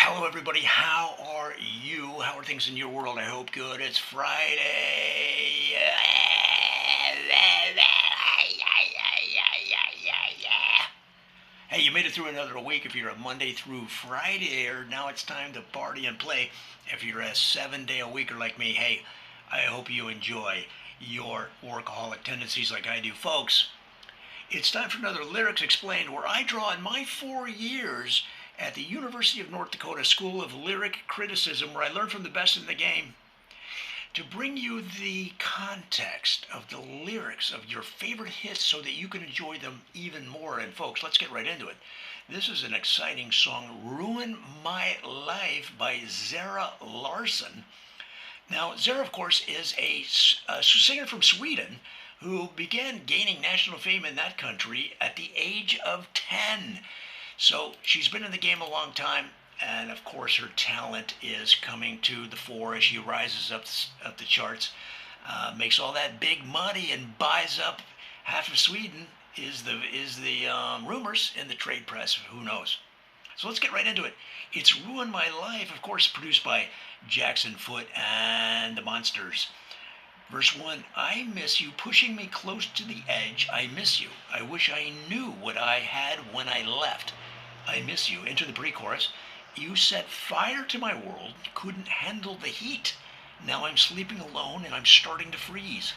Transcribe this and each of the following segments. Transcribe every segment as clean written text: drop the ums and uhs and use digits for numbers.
Hello, everybody. How are you? How are things in your world? I hope good. It's Friday. Hey, you made it through another week. If you're a Monday through Friday, or now it's time to party and play. If you're a 7-day a weeker like me, hey, I hope you enjoy your workaholic tendencies like I do, folks. It's time for another Lyrics Explained, where I draw on my 4 years at the University of North Dakota School of Lyric Criticism, where I learned from the best in the game, to bring you the context of the lyrics of your favorite hits so that you can enjoy them even more. And folks, let's get right into it. This is an exciting song, Ruin My Life by Zara Larsson. Now, Zara, of course, is a singer from Sweden who began gaining national fame in that country at the age of 10. So she's been in the game a long time, and of course her talent is coming to the fore as she rises up the charts, makes all that big money, and buys up half of Sweden. Is the rumors in the trade press? Who knows? So let's get right into it. It's Ruin My Life, of course, produced by Jackson Foote and the Monsters. Verse 1, I miss you, pushing me close to the edge. I miss you. I wish I knew what I had when I left. I miss you. Into the pre-chorus. You set fire to my world, couldn't handle the heat. Now I'm sleeping alone and I'm starting to freeze.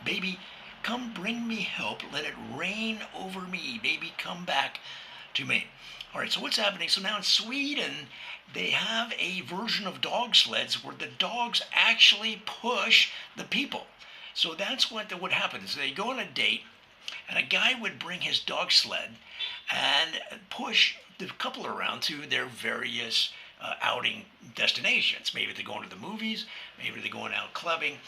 Baby, come bring me help. Let it rain over me. Baby, come back to me. All right, so what's happening? So now in Sweden, they have a version of dog sleds where the dogs actually push the people. So that's what would happen. Is they go on a date, and a guy would bring his dog sled and push the couple around to their various outing destinations. Maybe they're going to the movies, maybe they're going out clubbing,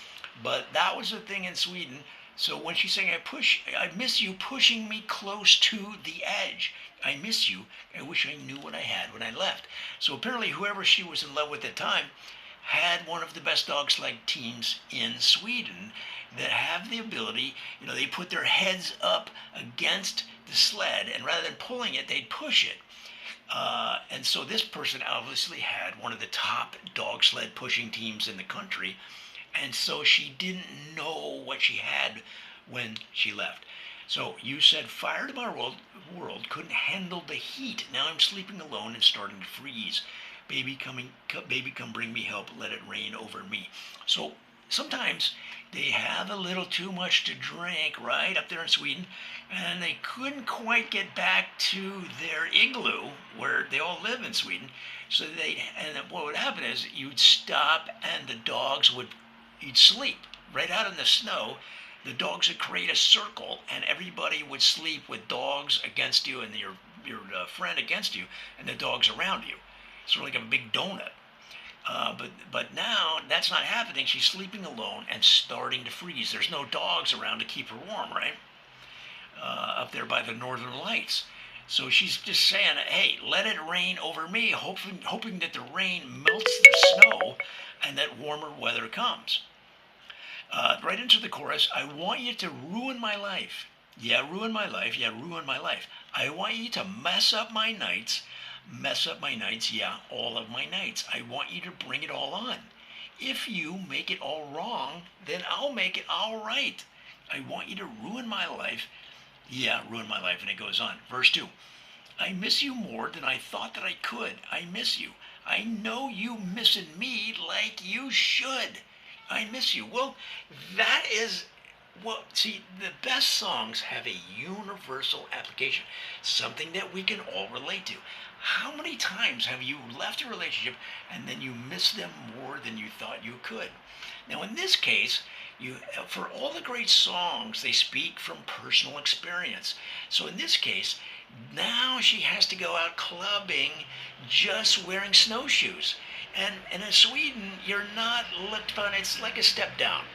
but that was the thing in Sweden. So when she's saying, I miss you, pushing me close to the edge. I miss you. I wish I knew what I had when I left. So apparently whoever she was in love with at the time had one of the best dog sled teams in Sweden that have the ability, they put their heads up against the sled, and rather than pulling it, they'd push it. And so this person obviously had one of the top dog sled pushing teams in the country, and so she didn't know what she had when she left. So you said fire to my world, couldn't handle the heat. Now I'm sleeping alone and starting to freeze. Baby, come bring me help. Let it rain over me. So sometimes they have a little too much to drink, right, up there in Sweden, and they couldn't quite get back to their igloo where they all live in Sweden. So what would happen is you'd stop, and the dogs you'd sleep right out in the snow. The dogs would create a circle, and everybody would sleep with dogs against you and your friend against you, and the dogs around you. Sort of like a big donut. But now that's not happening. She's sleeping alone and starting to freeze. There's no dogs around to keep her warm, right? Up there by the northern lights. So she's just saying, hey, let it rain over me, hoping that the rain melts the snow and that warmer weather comes. Right into the chorus, I want you to ruin my life. Yeah, ruin my life. Yeah, ruin my life. I want you to mess up my nights. Mess up my nights. Yeah, all of my nights. I want you to bring it all on. If you make it all wrong, then I'll make it all right. I want you to ruin my life. Yeah, ruin my life. And it goes on. Verse 2. I miss you more than I thought that I could. I miss you. I know you missing me like you should. I miss you. Well, see, the best songs have a universal application, something that we can all relate to. How many times have you left a relationship and then you miss them more than you thought you could? Now, in this case, for all the great songs, they speak from personal experience. So in this case, now she has to go out clubbing just wearing snowshoes. And in Sweden, you're not looked upon, it's like a step down.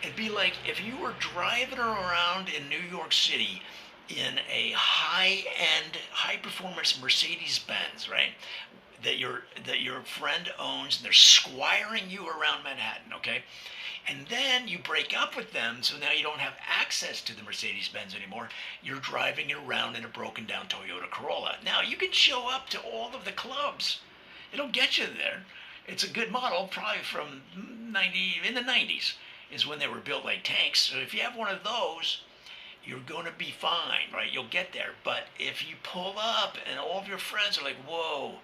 It'd be like if you were driving around in New York City in a high-end, high-performance Mercedes-Benz, right? That your friend owns, and they're squiring you around Manhattan, okay? And then you break up with them, so now you don't have access to the Mercedes-Benz anymore. You're driving it around in a broken-down Toyota Corolla. Now, you can show up to all of the clubs. It'll get you there. It's a good model, probably from in the 90s is when they were built like tanks. So if you have one of those, you're going to be fine, right? You'll get there. But if you pull up and all of your friends are like, whoa,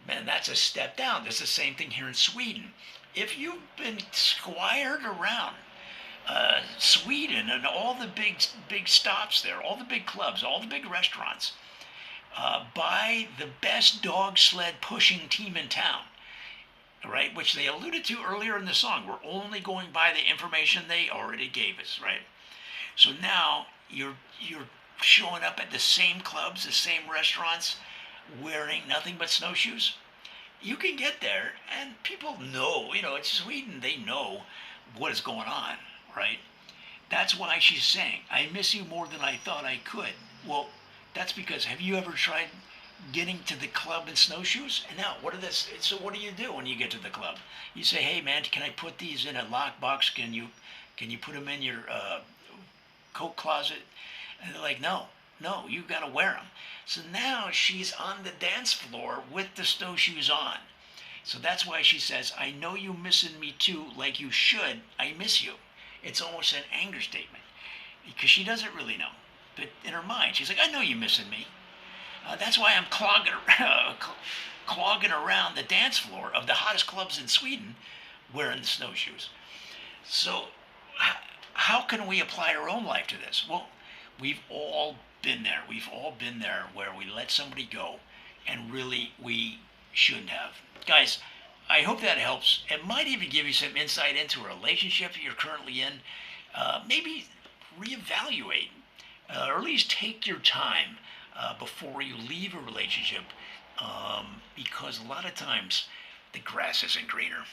man, that's a step down. That's the same thing here in Sweden. If you've been squired around Sweden and all the big stops there, all the big clubs, all the big restaurants, by the best dog sled pushing team in town, right? Which they alluded to earlier in the song. We're only going by the information they already gave us, right? So now you're showing up at the same clubs, the same restaurants, wearing nothing but snowshoes. You can get there, and people know. It's Sweden. They know what is going on, right? That's why she's saying, "I miss you more than I thought I could." Well, that's because have you ever tried getting to the club in snowshoes? And now, so what do you do when you get to the club? You say, "Hey, man, can I put these in a lockbox? Can you put them in your coat closet?" And they're like, no, you've got to wear them. So now she's on the dance floor with the snowshoes on. So that's why she says, "I know you missing me too, like you should. I miss you." It's almost an anger statement because she doesn't really know. But in her mind, she's like, "I know you missing me. That's why I'm clogging around the dance floor of the hottest clubs in Sweden wearing the snowshoes." So how can we apply our own life to this? Well, we've all been there. We've all been there where we let somebody go and really we shouldn't have. Guys, I hope that helps. It might even give you some insight into a relationship you're currently in. Maybe reevaluate, or at least take your time before you leave a relationship, because a lot of times the grass isn't greener.